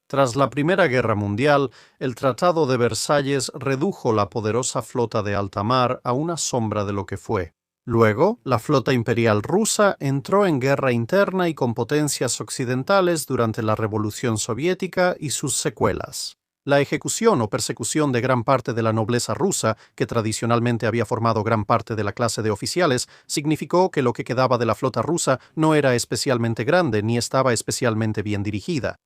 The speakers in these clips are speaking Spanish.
Tras la Primera Guerra Mundial, el Tratado de Versalles redujo la poderosa flota de alta mar a una sombra de lo que fue. Luego, la flota imperial rusa entró en guerra interna y con potencias occidentales durante la Revolución Soviética y sus secuelas. La ejecución o persecución de gran parte de la nobleza rusa, que tradicionalmente había formado gran parte de la clase de oficiales, significó que lo que quedaba de la flota rusa no era especialmente grande ni estaba especialmente bien dirigida.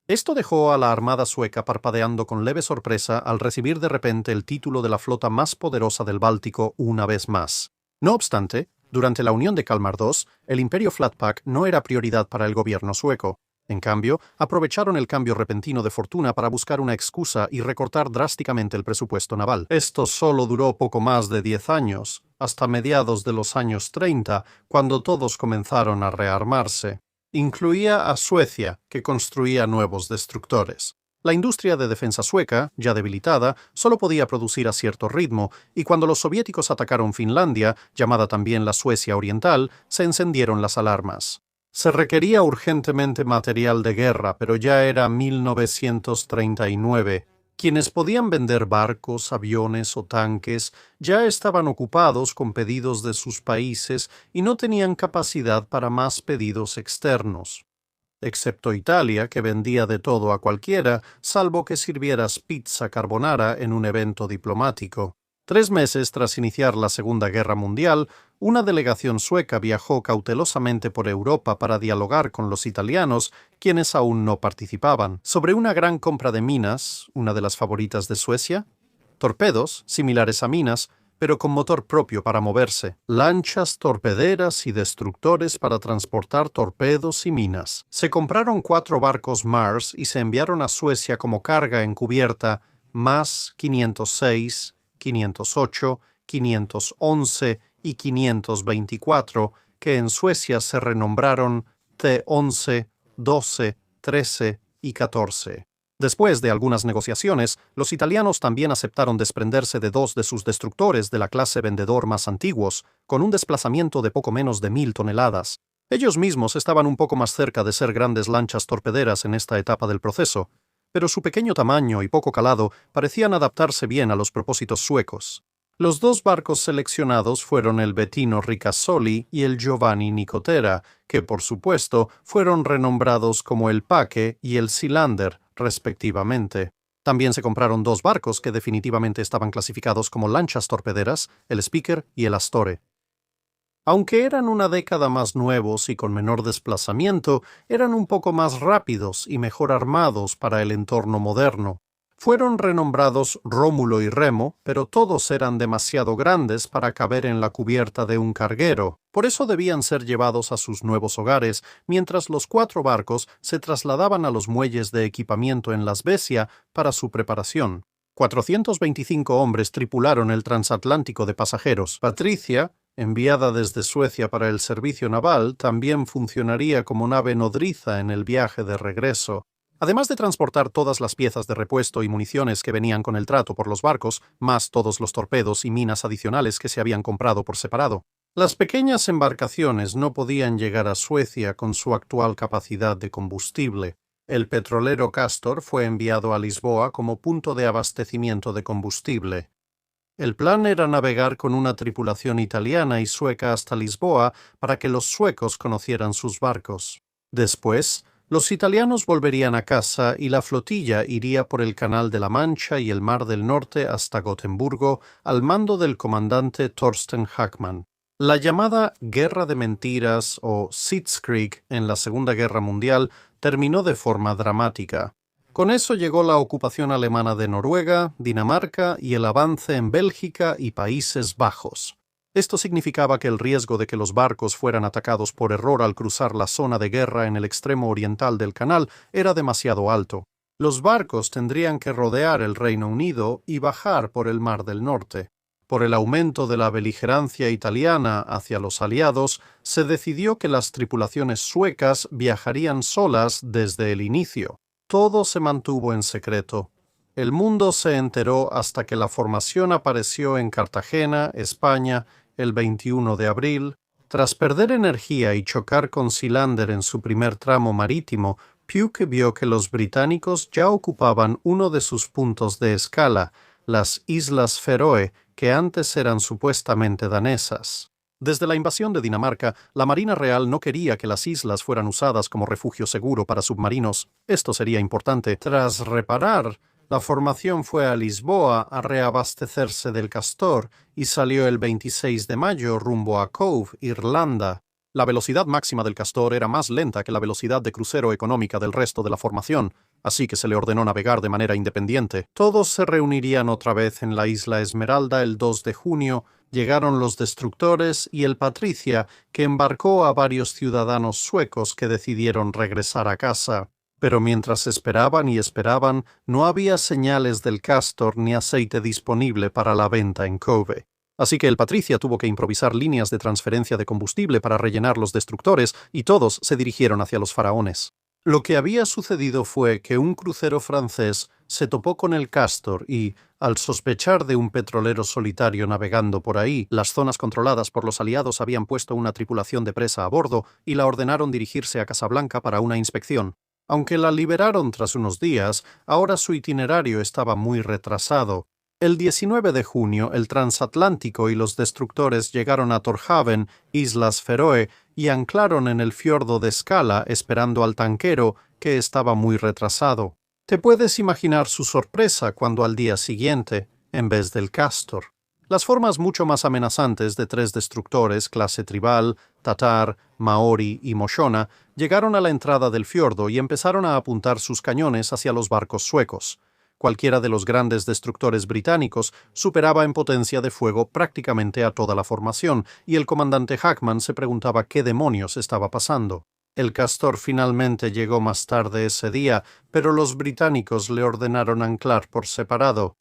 Esto dejó a la armada sueca parpadeando con leve sorpresa al recibir de repente el título de la flota más poderosa del Báltico una vez más. No obstante, durante la unión de Kalmar II, el imperio Flatpack no era prioridad para el gobierno sueco. En cambio, aprovecharon el cambio repentino de fortuna para buscar una excusa y recortar drásticamente el presupuesto naval. Esto solo duró poco más de 10 años, hasta mediados de los años 30, cuando todos comenzaron a rearmarse. Incluía a Suecia, que construía nuevos destructores. La industria de defensa sueca, ya debilitada, solo podía producir a cierto ritmo, y cuando los soviéticos atacaron Finlandia, llamada también la Suecia Oriental, se encendieron las alarmas. Se requería urgentemente material de guerra, pero ya era 1939. Quienes podían vender barcos, aviones o tanques ya estaban ocupados con pedidos de sus países y no tenían capacidad para más pedidos externos. Excepto Italia, que vendía de todo a cualquiera, salvo que sirvieras pizza carbonara en un evento diplomático. 3 meses tras iniciar la Segunda Guerra Mundial, una delegación sueca viajó cautelosamente por Europa para dialogar con los italianos, quienes aún no participaban, sobre una gran compra de minas, una de las favoritas de Suecia, torpedos, similares a minas, pero con motor propio para moverse, lanchas torpederas y destructores para transportar torpedos y minas. Se compraron 4 barcos Mars y se enviaron a Suecia como carga encubierta MAS 506, 508, 511 y 524, que en Suecia se renombraron T-11, 12, 13 y 14. Después de algunas negociaciones, los italianos también aceptaron desprenderse de 2 de sus destructores de la clase vendedor más antiguos, con un desplazamiento de poco menos de 1000 toneladas. Ellos mismos estaban un poco más cerca de ser grandes lanchas torpederas en esta etapa del proceso, pero su pequeño tamaño y poco calado parecían adaptarse bien a los propósitos suecos. Los 2 barcos seleccionados fueron el Bettino Ricasoli y el Giovanni Nicotera, que por supuesto fueron renombrados como el Paque y el Sealander, respectivamente. También se compraron 2 barcos que definitivamente estaban clasificados como lanchas torpederas, el Speaker y el Astore. Aunque eran una década más nuevos y con menor desplazamiento, eran un poco más rápidos y mejor armados para el entorno moderno. Fueron renombrados Rómulo y Remo, pero todos eran demasiado grandes para caber en la cubierta de un carguero. Por eso debían ser llevados a sus nuevos hogares, mientras los 4 barcos se trasladaban a los muelles de equipamiento en La Svezia para su preparación. 425 hombres tripularon el transatlántico de pasajeros. Patricia, enviada desde Suecia para el servicio naval, también funcionaría como nave nodriza en el viaje de regreso. Además de transportar todas las piezas de repuesto y municiones que venían con el trato por los barcos, más todos los torpedos y minas adicionales que se habían comprado por separado. Las pequeñas embarcaciones no podían llegar a Suecia con su actual capacidad de combustible. El petrolero Castor fue enviado a Lisboa como punto de abastecimiento de combustible. El plan era navegar con una tripulación italiana y sueca hasta Lisboa para que los suecos conocieran sus barcos. Después, los italianos volverían a casa y la flotilla iría por el Canal de la Mancha y el Mar del Norte hasta Gotemburgo al mando del comandante Thorsten Hackmann. La llamada Guerra de Mentiras o Sitzkrieg en la Segunda Guerra Mundial terminó de forma dramática. Con eso llegó la ocupación alemana de Noruega, Dinamarca y el avance en Bélgica y Países Bajos. Esto significaba que el riesgo de que los barcos fueran atacados por error al cruzar la zona de guerra en el extremo oriental del canal era demasiado alto. Los barcos tendrían que rodear el Reino Unido y bajar por el Mar del Norte. Por el aumento de la beligerancia italiana hacia los aliados, se decidió que las tripulaciones suecas viajarían solas desde el inicio. Todo se mantuvo en secreto. El mundo se enteró hasta que la formación apareció en Cartagena, España, el 21 de abril. Tras perder energía y chocar con Sealander en su primer tramo marítimo, Puke vio que los británicos ya ocupaban uno de sus puntos de escala, las Islas Feroe, que antes eran supuestamente danesas. Desde la invasión de Dinamarca, la Marina Real no quería que las islas fueran usadas como refugio seguro para submarinos. Esto sería importante. Tras reparar, la formación fue a Lisboa a reabastecerse del Castor y salió el 26 de mayo rumbo a Cove, Irlanda. La velocidad máxima del Castor era más lenta que la velocidad de crucero económica del resto de la formación, así que se le ordenó navegar de manera independiente. Todos se reunirían otra vez en la isla Esmeralda el 2 de junio, llegaron los destructores y el Patricia, que embarcó a varios ciudadanos suecos que decidieron regresar a casa. Pero mientras esperaban y esperaban, no había señales del Castor ni aceite disponible para la venta en Cove. Así que el Patricia tuvo que improvisar líneas de transferencia de combustible para rellenar los destructores y todos se dirigieron hacia los faraones. Lo que había sucedido fue que un crucero francés se topó con el Castor y, al sospechar de un petrolero solitario navegando por ahí, las zonas controladas por los aliados habían puesto una tripulación de presa a bordo y la ordenaron dirigirse a Casablanca para una inspección. Aunque la liberaron tras unos días, ahora su itinerario estaba muy retrasado. El 19 de junio, el transatlántico y los destructores llegaron a Torhaven, Islas Feroe, y anclaron en el fiordo de Scala esperando al tanquero, que estaba muy retrasado. Te puedes imaginar su sorpresa cuando al día siguiente, en vez del Castor, las formas mucho más amenazantes de 3 destructores clase Tribal, Tatar, Maori y Moshona llegaron a la entrada del fiordo y empezaron a apuntar sus cañones hacia los barcos suecos. Cualquiera de los grandes destructores británicos superaba en potencia de fuego prácticamente a toda la formación, y el comandante Hackman se preguntaba qué demonios estaba pasando. El Castor finalmente llegó más tarde ese día, pero los británicos le ordenaron anclar por separado.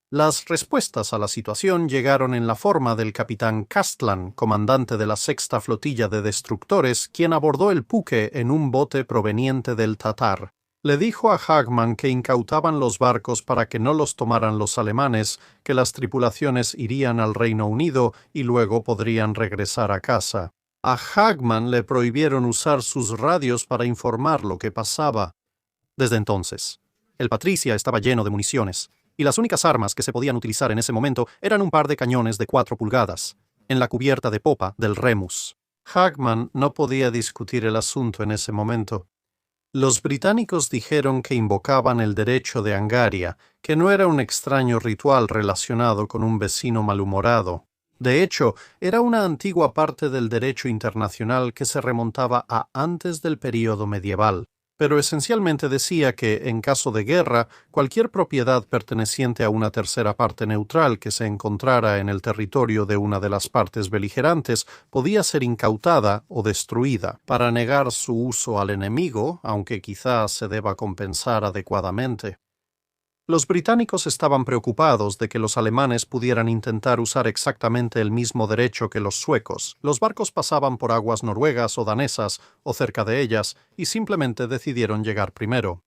Las respuestas a la situación llegaron en la forma del capitán Castlan, comandante de la sexta flotilla de destructores, quien abordó el Puke en un bote proveniente del Tatar. Le dijo a Hackman que incautaban los barcos para que no los tomaran los alemanes, que las tripulaciones irían al Reino Unido y luego podrían regresar a casa. A Hackman le prohibieron usar sus radios para informar lo que pasaba. Desde entonces, el Patricia estaba lleno de municiones, y las únicas armas que se podían utilizar en ese momento eran un par de cañones de 4 pulgadas, en la cubierta de popa del Remus. Hackman no podía discutir el asunto en ese momento. Los británicos dijeron que invocaban el derecho de Angaria, que no era un extraño ritual relacionado con un vecino malhumorado. De hecho, era una antigua parte del derecho internacional que se remontaba a antes del período medieval, pero esencialmente decía que, en caso de guerra, cualquier propiedad perteneciente a una tercera parte neutral que se encontrara en el territorio de una de las partes beligerantes podía ser incautada o destruida para negar su uso al enemigo, aunque quizás se deba compensar adecuadamente. Los británicos estaban preocupados de que los alemanes pudieran intentar usar exactamente el mismo derecho que los suecos. Los barcos pasaban por aguas noruegas o danesas, o cerca de ellas, y simplemente decidieron llegar primero.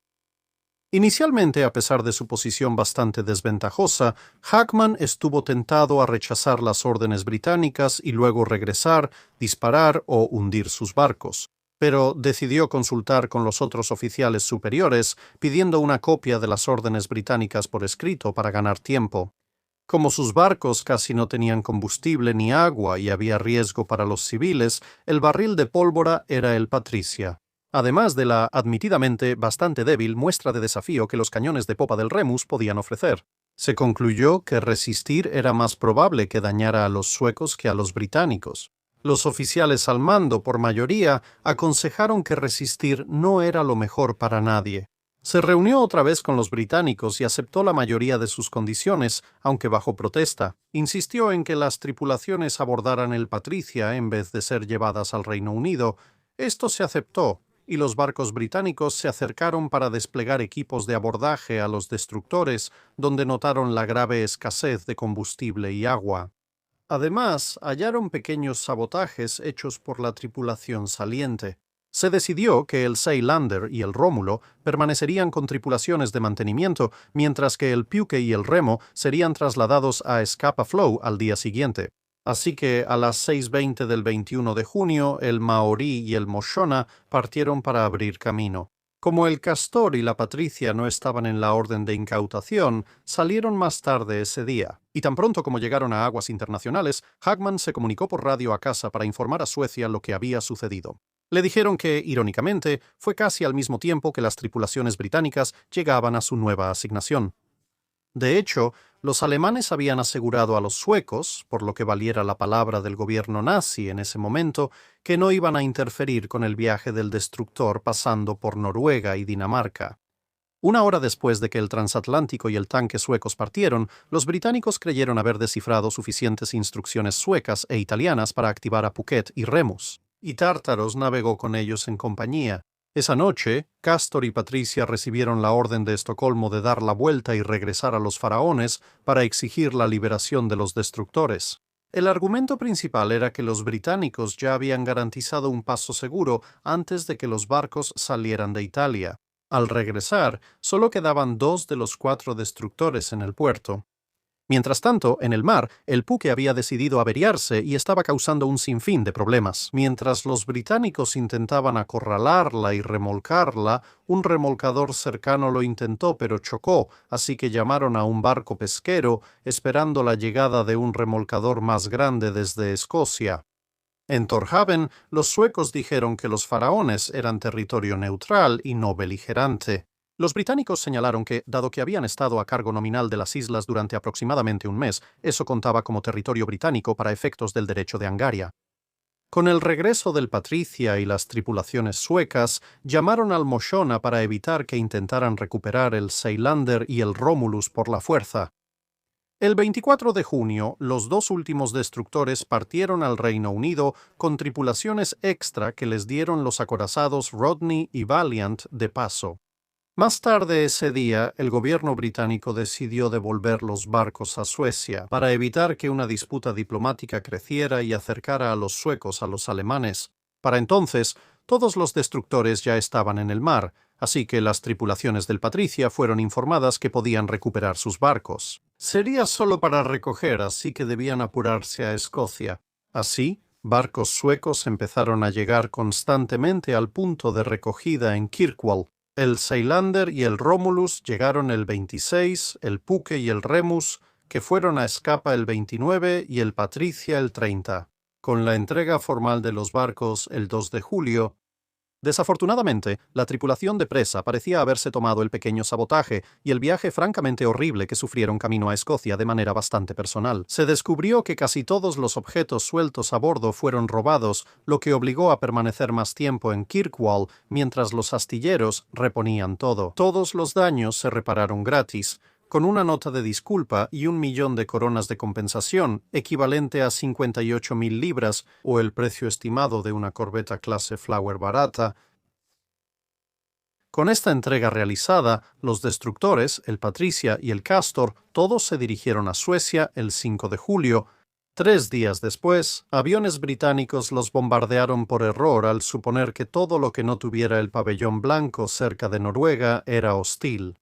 Inicialmente, a pesar de su posición bastante desventajosa, Hackman estuvo tentado a rechazar las órdenes británicas y luego regresar, disparar o hundir sus barcos, pero decidió consultar con los otros oficiales superiores, pidiendo una copia de las órdenes británicas por escrito para ganar tiempo. Como sus barcos casi no tenían combustible ni agua y había riesgo para los civiles, el barril de pólvora era el Patricia. Además de la, admitidamente, bastante débil muestra de desafío que los cañones de popa del Remus podían ofrecer. Se concluyó que resistir era más probable que dañara a los suecos que a los británicos. Los oficiales al mando, por mayoría, aconsejaron que resistir no era lo mejor para nadie. Se reunió otra vez con los británicos y aceptó la mayoría de sus condiciones, aunque bajo protesta. Insistió en que las tripulaciones abordaran el Patricia en vez de ser llevadas al Reino Unido. Esto se aceptó, y los barcos británicos se acercaron para desplegar equipos de abordaje a los destructores, donde notaron la grave escasez de combustible y agua. Además, hallaron pequeños sabotajes hechos por la tripulación saliente. Se decidió que el Sealander y el Rómulo permanecerían con tripulaciones de mantenimiento, mientras que el Puke y el Remo serían trasladados a Scapa Flow al día siguiente. Así que a las 6:20 del 21 de junio, el Maori y el Moshona partieron para abrir camino. Como el Castor y la Patricia no estaban en la orden de incautación, salieron más tarde ese día, y tan pronto como llegaron a aguas internacionales, Hagman se comunicó por radio a casa para informar a Suecia lo que había sucedido. Le dijeron que, irónicamente, fue casi al mismo tiempo que las tripulaciones británicas llegaban a su nueva asignación. De hecho, los alemanes habían asegurado a los suecos, por lo que valiera la palabra del gobierno nazi en ese momento, que no iban a interferir con el viaje del destructor pasando por Noruega y Dinamarca. Una hora después de que el transatlántico y el tanque suecos partieron, los británicos creyeron haber descifrado suficientes instrucciones suecas e italianas para activar a Phuket y Remus, y Tártaros navegó con ellos en compañía. Esa noche, Castor y Patricia recibieron la orden de Estocolmo de dar la vuelta y regresar a los faraones para exigir la liberación de los destructores. El argumento principal era que los británicos ya habían garantizado un paso seguro antes de que los barcos salieran de Italia. Al regresar, solo quedaban 2 de los 4 destructores en el puerto. Mientras tanto, en el mar, el buque había decidido averiarse y estaba causando un sinfín de problemas. Mientras los británicos intentaban acorralarla y remolcarla, un remolcador cercano lo intentó pero chocó, así que llamaron a un barco pesquero, esperando la llegada de un remolcador más grande desde Escocia. En Torhaven, los suecos dijeron que los faraones eran territorio neutral y no beligerante. Los británicos señalaron que, dado que habían estado a cargo nominal de las islas durante aproximadamente un mes, eso contaba como territorio británico para efectos del derecho de Angaria. Con el regreso del Patricia y las tripulaciones suecas, llamaron al Moshona para evitar que intentaran recuperar el Seilander y el Romulus por la fuerza. El 24 de junio, los 2 últimos destructores partieron al Reino Unido con tripulaciones extra que les dieron los acorazados Rodney y Valiant de paso. Más tarde ese día, el gobierno británico decidió devolver los barcos a Suecia para evitar que una disputa diplomática creciera y acercara a los suecos a los alemanes. Para entonces, todos los destructores ya estaban en el mar, así que las tripulaciones del Patricia fueron informadas que podían recuperar sus barcos. Sería solo para recoger, así que debían apurarse a Escocia. Así, barcos suecos empezaron a llegar constantemente al punto de recogida en Kirkwall. El Seilander y el Romulus llegaron el 26, el Puke y el Remus, que fueron a Escapa el 29 y el Patricia el 30. Con la entrega formal de los barcos el 2 de julio, desafortunadamente, la tripulación de presa parecía haberse tomado el pequeño sabotaje y el viaje francamente horrible que sufrieron camino a Escocia de manera bastante personal. Se descubrió que casi todos los objetos sueltos a bordo fueron robados, lo que obligó a permanecer más tiempo en Kirkwall mientras los astilleros reponían todo. Todos los daños se repararon gratis, con una nota de disculpa y 1.000.000 de coronas de compensación, equivalente a 58.000 libras, o el precio estimado de una corbeta clase Flower barata. Con esta entrega realizada, los destructores, el Patricia y el Castor, todos se dirigieron a Suecia el 5 de julio. 3 días después, aviones británicos los bombardearon por error al suponer que todo lo que no tuviera el pabellón blanco cerca de Noruega era hostil.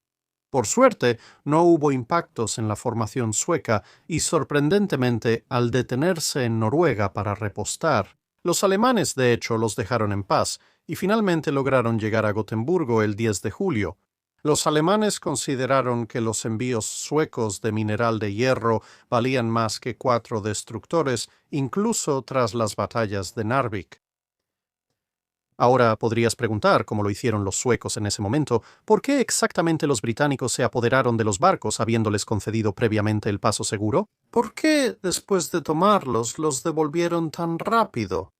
Por suerte, no hubo impactos en la formación sueca y, sorprendentemente, al detenerse en Noruega para repostar, los alemanes de hecho los dejaron en paz y finalmente lograron llegar a Gotemburgo el 10 de julio. Los alemanes consideraron que los envíos suecos de mineral de hierro valían más que 4 destructores, incluso tras las batallas de Narvik. Ahora podrías preguntar, como lo hicieron los suecos en ese momento, ¿por qué exactamente los británicos se apoderaron de los barcos habiéndoles concedido previamente el paso seguro? ¿Por qué, después de tomarlos, los devolvieron tan rápido?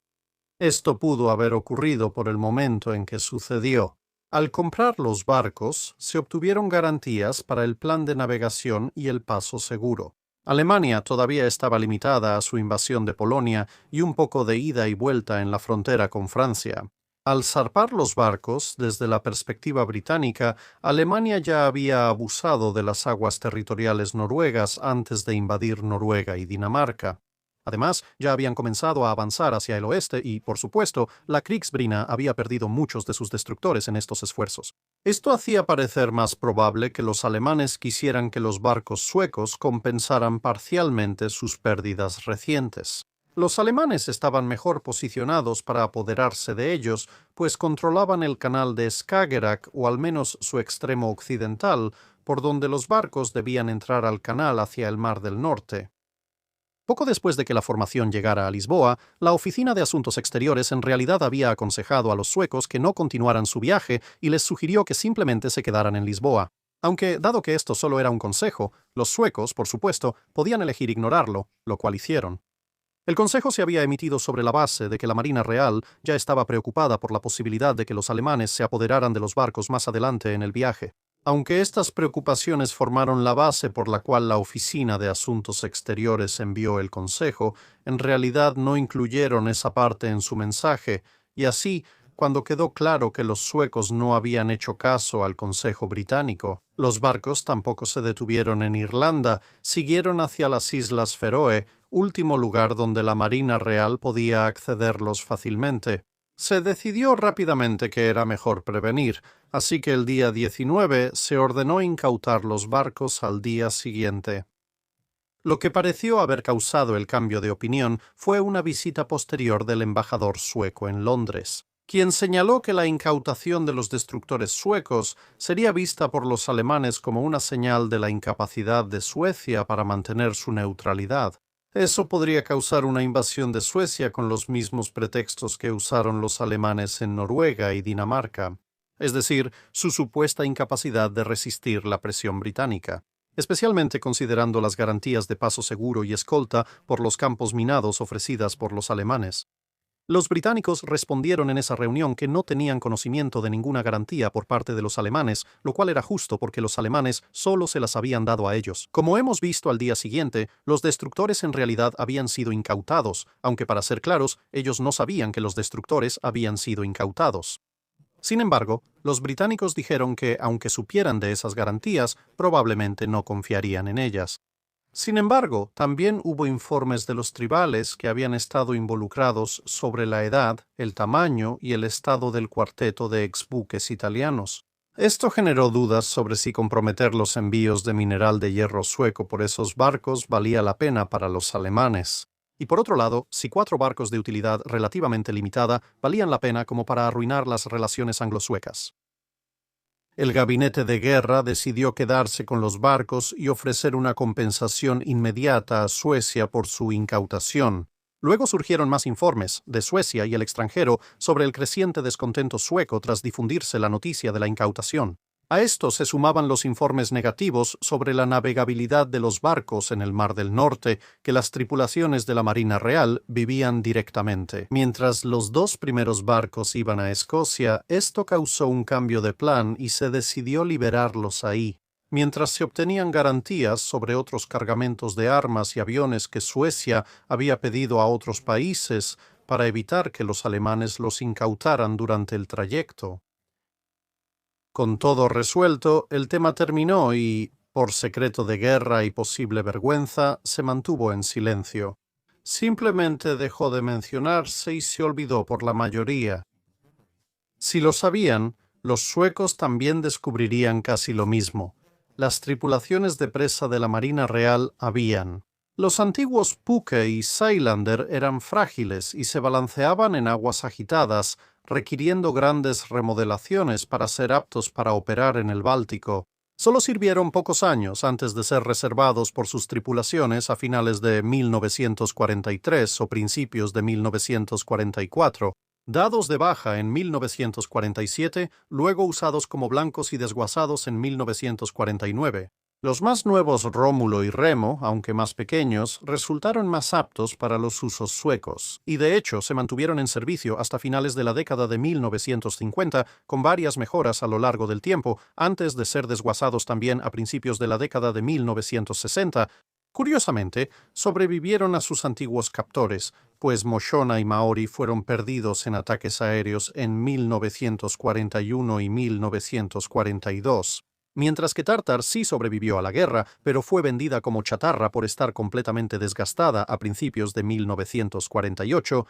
Esto pudo haber ocurrido por el momento en que sucedió. Al comprar los barcos, se obtuvieron garantías para el plan de navegación y el paso seguro. Alemania todavía estaba limitada a su invasión de Polonia y un poco de ida y vuelta en la frontera con Francia. Al zarpar los barcos, desde la perspectiva británica, Alemania ya había abusado de las aguas territoriales noruegas antes de invadir Noruega y Dinamarca. Además, ya habían comenzado a avanzar hacia el oeste y, por supuesto, la Kriegsmarine había perdido muchos de sus destructores en estos esfuerzos. Esto hacía parecer más probable que los alemanes quisieran que los barcos suecos compensaran parcialmente sus pérdidas recientes. Los alemanes estaban mejor posicionados para apoderarse de ellos, pues controlaban el canal de Skagerrak, o al menos su extremo occidental, por donde los barcos debían entrar al canal hacia el Mar del Norte. Poco después de que la formación llegara a Lisboa, la Oficina de Asuntos Exteriores en realidad había aconsejado a los suecos que no continuaran su viaje y les sugirió que simplemente se quedaran en Lisboa. Aunque, dado que esto solo era un consejo, los suecos, por supuesto, podían elegir ignorarlo, lo cual hicieron. El consejo se había emitido sobre la base de que la Marina Real ya estaba preocupada por la posibilidad de que los alemanes se apoderaran de los barcos más adelante en el viaje. Aunque estas preocupaciones formaron la base por la cual la Oficina de Asuntos Exteriores envió el consejo, en realidad no incluyeron esa parte en su mensaje, y así, cuando quedó claro que los suecos no habían hecho caso al consejo británico, los barcos tampoco se detuvieron en Irlanda, siguieron hacia las Islas Feroe, último lugar donde la Marina Real podía accederlos fácilmente. Se decidió rápidamente que era mejor prevenir, así que el día 19 se ordenó incautar los barcos al día siguiente. Lo que pareció haber causado el cambio de opinión fue una visita posterior del embajador sueco en Londres, quien señaló que la incautación de los destructores suecos sería vista por los alemanes como una señal de la incapacidad de Suecia para mantener su neutralidad. Eso podría causar una invasión de Suecia con los mismos pretextos que usaron los alemanes en Noruega y Dinamarca, es decir, su supuesta incapacidad de resistir la presión británica, especialmente considerando las garantías de paso seguro y escolta por los campos minados ofrecidas por los alemanes. Los británicos respondieron en esa reunión que no tenían conocimiento de ninguna garantía por parte de los alemanes, lo cual era justo porque los alemanes solo se las habían dado a ellos. Como hemos visto al día siguiente, los destructores en realidad habían sido incautados, aunque para ser claros, ellos no sabían que los destructores habían sido incautados. Sin embargo, los británicos dijeron que, aunque supieran de esas garantías, probablemente no confiarían en ellas. Sin embargo, también hubo informes de los tribales que habían estado involucrados sobre la edad, el tamaño y el estado del cuarteto de exbuques italianos. Esto generó dudas sobre si comprometer los envíos de mineral de hierro sueco por esos barcos valía la pena para los alemanes. Y por otro lado, si 4 barcos de utilidad relativamente limitada valían la pena como para arruinar las relaciones anglo-suecas. El gabinete de guerra decidió quedarse con los barcos y ofrecer una compensación inmediata a Suecia por su incautación. Luego surgieron más informes, de Suecia y el extranjero, sobre el creciente descontento sueco tras difundirse la noticia de la incautación. A esto se sumaban los informes negativos sobre la navegabilidad de los barcos en el Mar del Norte que las tripulaciones de la Marina Real vivían directamente. Mientras los 2 primeros barcos iban a Escocia, esto causó un cambio de plan y se decidió liberarlos ahí, mientras se obtenían garantías sobre otros cargamentos de armas y aviones que Suecia había pedido a otros países para evitar que los alemanes los incautaran durante el trayecto. Con todo resuelto, el tema terminó y, por secreto de guerra y posible vergüenza, se mantuvo en silencio. Simplemente dejó de mencionarse y se olvidó por la mayoría. Si lo sabían, los suecos también descubrirían casi lo mismo. Las tripulaciones de presa de la Marina Real habían. Los antiguos Puke y Seilander eran frágiles y se balanceaban en aguas agitadas, requiriendo grandes remodelaciones para ser aptos para operar en el Báltico. Solo sirvieron pocos años antes de ser reservados por sus tripulaciones a finales de 1943 o principios de 1944. Dados de baja en 1947, luego usados como blancos y desguazados en 1949. Los más nuevos Rómulo y Remo, aunque más pequeños, resultaron más aptos para los usos suecos, y de hecho se mantuvieron en servicio hasta finales de la década de 1950, con varias mejoras a lo largo del tiempo, antes de ser desguazados también a principios de la década de 1960. Curiosamente, sobrevivieron a sus antiguos captores, pues Moshona y Maori fueron perdidos en ataques aéreos en 1941 y 1942. Mientras que Tartar sí sobrevivió a la guerra, pero fue vendida como chatarra por estar completamente desgastada a principios de 1948.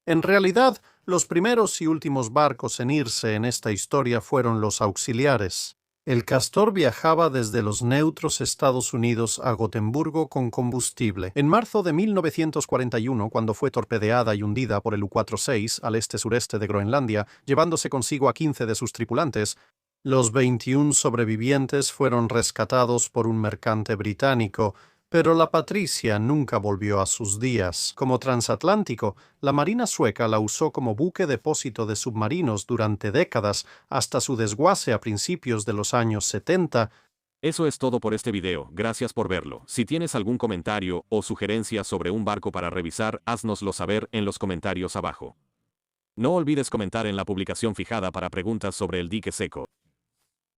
En realidad, los primeros y últimos barcos en irse en esta historia fueron los auxiliares. El Castor viajaba desde los neutros Estados Unidos a Gotemburgo con combustible. En marzo de 1941, cuando fue torpedeada y hundida por el U-46 al este-sureste de Groenlandia, llevándose consigo a 15 de sus tripulantes, los 21 sobrevivientes fueron rescatados por un mercante británico, pero la Patricia nunca volvió a sus días. Como transatlántico, la Marina sueca la usó como buque depósito de submarinos durante décadas, hasta su desguace a principios de los años 70. Eso es todo por este video, gracias por verlo. Si tienes algún comentario o sugerencia sobre un barco para revisar, háznoslo saber en los comentarios abajo. No olvides comentar en la publicación fijada para preguntas sobre el dique seco.